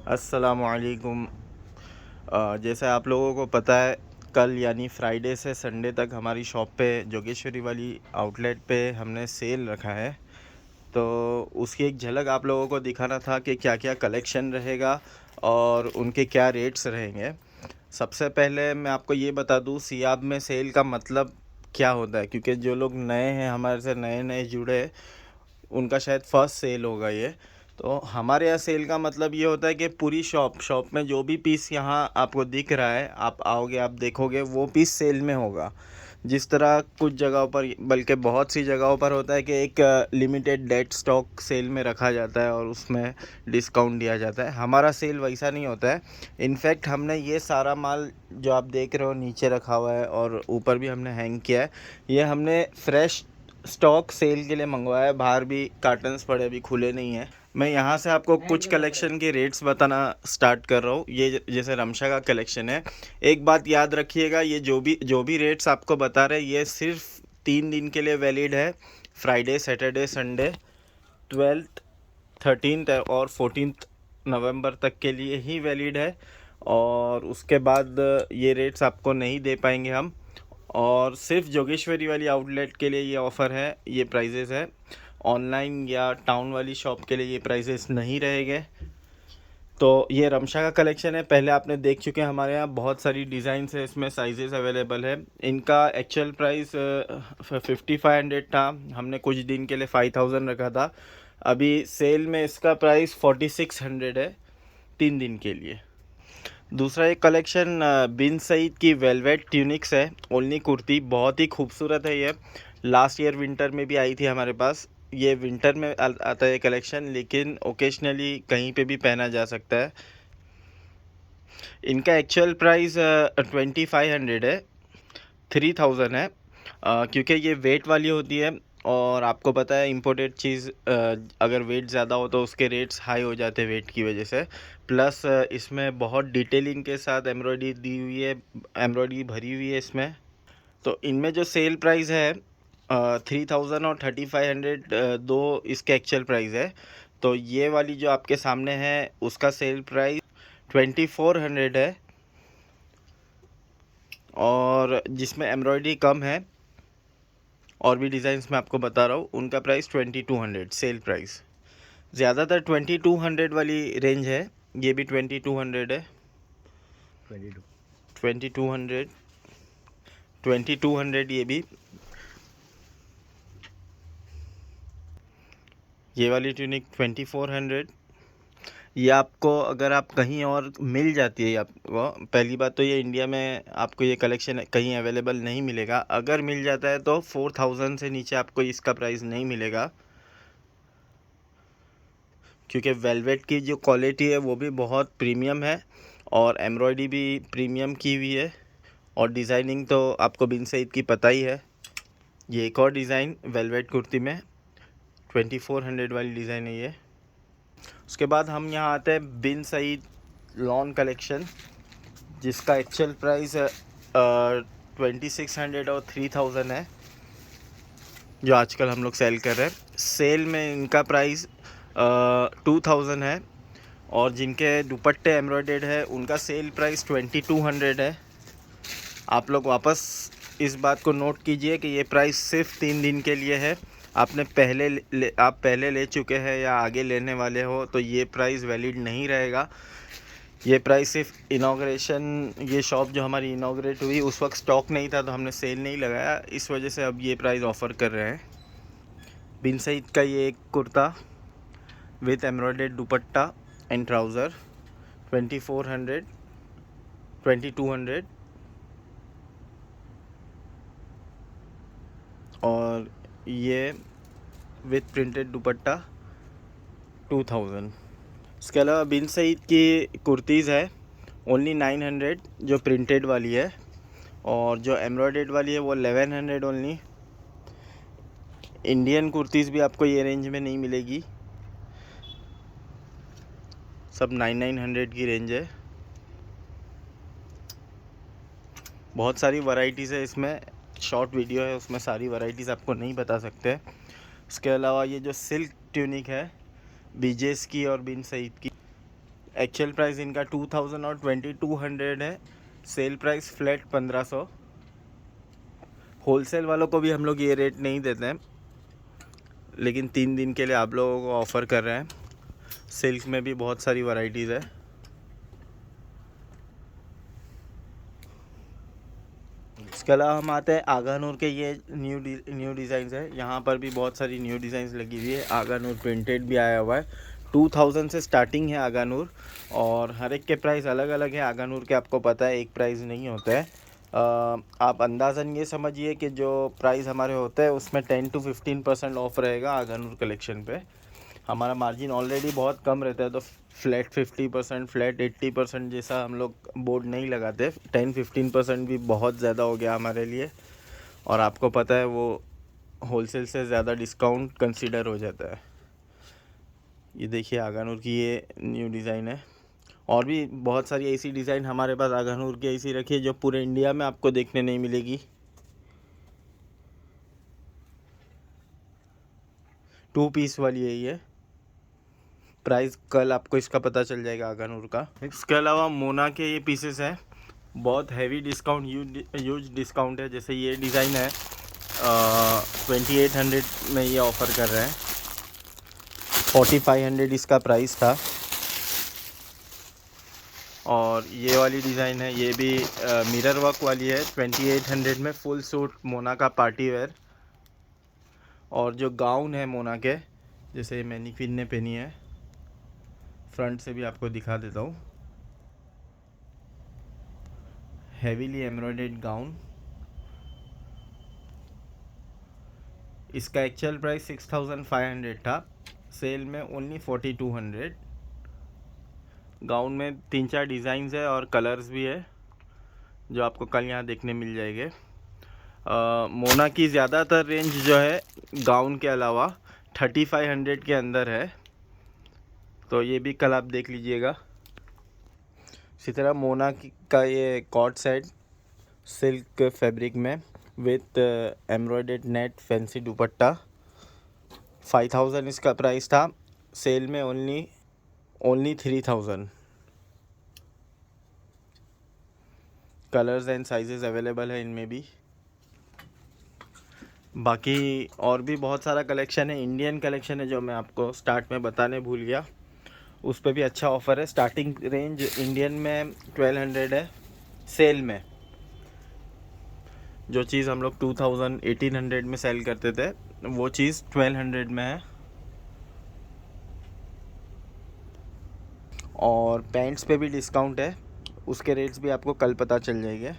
अस्सलामुअलैकुम। जैसे आप लोगों को पता है, कल यानी फ्राइडे से संडे तक हमारी शॉप पे जोगेश्वरी वाली आउटलेट पे हमने सेल रखा है। तो उसकी एक झलक आप लोगों को दिखाना था कि क्या क्या कलेक्शन रहेगा और उनके क्या रेट्स रहेंगे। सबसे पहले मैं आपको ये बता दूँ, सियाब में सेल का मतलब क्या होता है, क्योंकि जो लोग नए हैं, हमारे से नए नए जुड़े, उनका शायद फर्स्ट सेल होगा ये। तो हमारे यहाँ सेल का मतलब ये होता है कि पूरी शॉप में जो भी पीस यहाँ आपको दिख रहा है, आप आओगे आप देखोगे वो पीस सेल में होगा। जिस तरह कुछ जगहों पर, बल्कि बहुत सी जगहों पर होता है कि एक लिमिटेड डेट स्टॉक सेल में रखा जाता है और उसमें डिस्काउंट दिया जाता है। हमारा सेल वैसा नहीं होता है। इनफैक्ट हमने ये सारा माल जो आप देख रहे हो नीचे रखा हुआ है और ऊपर भी हमने हैंग किया है, ये हमने फ्रेश स्टॉक सेल के लिए मंगवाया है। बाहर भी कार्टन्स पड़े, अभी खुले नहीं हैं। मैं यहाँ से आपको कुछ कलेक्शन के रेट्स बताना स्टार्ट कर रहा हूँ। ये जैसे रमशा का कलेक्शन है। एक बात याद रखिएगा, ये जो भी रेट्स आपको बता रहे हैं, ये सिर्फ 3 दिन के लिए वैलिड है। Friday, Saturday, Sunday, 12th, 13th और 14th नवंबर तक के लिए ही वैलिड है। और उसके बाद ये रेट्स आपको नहीं दे पाएंगे हम। और सिर्फ जोगेश्वरी वाली आउटलेट के लिए ये ऑफ़र है, ये प्राइजेज़ है। ऑनलाइन या टाउन वाली शॉप के लिए ये प्राइजेस नहीं रहेंगे। तो ये रमशा का कलेक्शन है, पहले आपने देख चुके हैं। हमारे यहाँ बहुत सारी डिज़ाइंस है, इसमें साइजेस अवेलेबल है। इनका एक्चुअल प्राइस 5500 था, हमने कुछ दिन के लिए 5000 रखा था। अभी सेल में इसका प्राइस 4600 है 3 दिन के लिए। दूसरा एक कलेक्शन बिन सईद की वेलवेट ट्यूनिक्स है, ओनली कुर्ती, बहुत ही खूबसूरत है ये। लास्ट ईयर विंटर में भी आई थी हमारे पास। ये विंटर में आता है कलेक्शन, लेकिन ओकेशनली कहीं पे भी पहना जा सकता है। इनका एक्चुअल प्राइस 2500 है, 3000 है। क्योंकि ये वेट वाली होती है और आपको पता है इम्पोर्टेड चीज़ अगर वेट ज़्यादा हो तो उसके रेट्स हाई हो जाते हैं वेट की वजह से। प्लस इसमें बहुत डिटेलिंग के साथ एम्ब्रॉयडरी दी हुई है, एम्ब्रॉयडरी भरी हुई है इसमें। तो इनमें जो सेल प्राइस है 3000 और 3500, दो इसके एक्चुअल प्राइस है। तो ये वाली जो आपके सामने है उसका सेल प्राइस 2400 है, और जिसमें एम्ब्रॉयडरी कम है और भी डिज़ाइंस मैं आपको बता रहा हूँ, उनका प्राइस 2200 सेल प्राइस। ज़्यादातर 2200 वाली रेंज है, ये भी 2200 है। 2200, 2200 ये वाली ट्यूनिक 2400। ये आपको अगर आप कहीं और मिल जाती है आपको, पहली बात तो ये इंडिया में आपको ये कलेक्शन कहीं अवेलेबल नहीं मिलेगा। अगर मिल जाता है तो 4000 से नीचे आपको इसका प्राइस नहीं मिलेगा, क्योंकि वेलवेट की जो क्वालिटी है वो भी बहुत प्रीमियम है और एम्ब्रॉयडरी भी प्रीमियम की हुई है। और डिज़ाइनिंग तो आपको बिन सईद की पता ही है। ये एक और डिज़ाइन वेलवेट कुर्ती में 2400 वाली डिज़ाइन है ये। उसके बाद हम यहाँ आते हैं बिन सईद लॉन कलेक्शन, जिसका एक्चुअल प्राइस 2600 और 3000 है, जो आजकल हम लोग सेल कर रहे हैं। सेल में इनका प्राइस 2000 है, और जिनके दुपट्टे एम्ब्रॉयडर्ड है उनका सेल प्राइस 2200 है। आप लोग वापस इस बात को नोट कीजिए कि ये प्राइस सिर्फ 3 दिन के लिए है। आपने आप पहले ले चुके हैं या आगे लेने वाले हो तो ये प्राइस वैलिड नहीं रहेगा। ये प्राइस सिर्फ इनाग्रेशन, ये शॉप जो हमारी इनाग्रेट हुई उस वक्त स्टॉक नहीं था तो हमने सेल नहीं लगाया, इस वजह से अब ये प्राइस ऑफ़र कर रहे हैं। बिन सईद का ये एक kurta with embroidered dupatta and trouser 2400, 2200। और ये विथ प्रिंटेड दुपट्टा 2000। इसके अलावा बिन सईद की कुर्तीज़ है ओनली 900, जो प्रिंटेड वाली है, और जो एम्ब्रॉयडर्ड वाली है वो 1100 ओनली। इंडियन कुर्तीज़ भी आपको ये रेंज में नहीं मिलेगी, सब 900 की रेंज है। बहुत सारी वैरायटीज़ है इसमें, शॉर्ट वीडियो है उसमें सारी वैरायटीज़ आपको नहीं बता सकते। उसके अलावा ये जो सिल्क ट्यूनिक है बीजेस की और बिन सईद की, एक्चुअल प्राइस इनका 2000 और 2200 है। Sale price flat 1500। होलसेल वालों को भी हम लोग ये रेट नहीं देते हैं, लेकिन 3 दिन के लिए आप लोगों को ऑफ़र कर रहे हैं। सिल्क में भी बहुत सारी वैरायटीज़ है। इसके अलावा हम आते हैं आगा नूर के। ये न्यू डिज़ाइंस है। यहाँ पर भी बहुत सारी न्यू डिज़ाइंस लगी हुई है। आगा नूर प्रिंटेड भी आया हुआ है। 2000 से स्टार्टिंग है आगा नूर, और हर एक के प्राइस अलग अलग है। आगा नूर के आपको पता है एक प्राइस नहीं होता है। आप अंदाज़न ये समझिए कि जो प्राइस हमारे होते हैं उसमें 10 to 15% ऑफ रहेगा आगा नूर कलेक्शन पे। हमारा मार्जिन ऑलरेडी बहुत कम रहता है, तो फ्लैट 50%, फ्लैट 80% जैसा हम लोग बोर्ड नहीं लगाते। 10-15% भी बहुत ज़्यादा हो गया हमारे लिए, और आपको पता है वो होलसेल से ज़्यादा डिस्काउंट कंसीडर हो जाता है। ये देखिए आगा नूर की ये न्यू डिज़ाइन है। और भी बहुत सारी ऐसी डिज़ाइन हमारे पास आगा नूर की ऐसी रखी है जो पूरे इंडिया में आपको देखने नहीं मिलेगी। 2 पीस वाली है ये। प्राइस कल आपको इसका पता चल जाएगा आगा नूर का। इसके अलावा मोना के ये पीसेस हैं, बहुत हैवी डिस्काउंट, ह्यूज डिस्काउंट है। जैसे ये डिज़ाइन है 2800 में ये ऑफ़र कर रहे हैं। 4500 इसका प्राइस था। और ये वाली डिज़ाइन है, ये भी मिरर वर्क वाली है। 2800 में फुल सूट मोना का पार्टी वेयर। और जो गाउन है मोना के, जैसे मैनीक्विन ने पहनी है, फ्रंट से भी आपको दिखा देता हूँ। Heavily embroidered gown. इसका एक्चुअल प्राइस 6500 था, सेल में ओनली 4200। गाउन में 3-4 डिज़ाइंस है और कलर्स भी है जो आपको कल यहाँ देखने मिल जाएंगे। मोना की ज़्यादातर रेंज जो है गाउन के अलावा 3500 के अंदर है, तो ये भी कल आप देख लीजिएगा। इसी तरह मोना का ये कॉट सेट सिल्क फैब्रिक में विथ एम्ब्रॉयडर्ड नेट फैंसी दुपट्टा, 5000 इसका प्राइस था, सेल में only 3000। Colours and sizes available है इनमें भी। बाकी और भी बहुत सारा कलेक्शन है, इंडियन कलेक्शन है जो मैं आपको स्टार्ट में बताने भूल गया। उस पर भी अच्छा ऑफ़र है। स्टार्टिंग रेंज इंडियन में 1200 है। सेल में जो चीज़ हम लोग 2000 1800 में सेल करते थे, वो चीज़ 1200 में है। और पैंट्स पे भी डिस्काउंट है, उसके रेट्स भी आपको कल पता चल जाएंगे।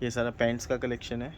ये सारा पैंट्स का कलेक्शन है।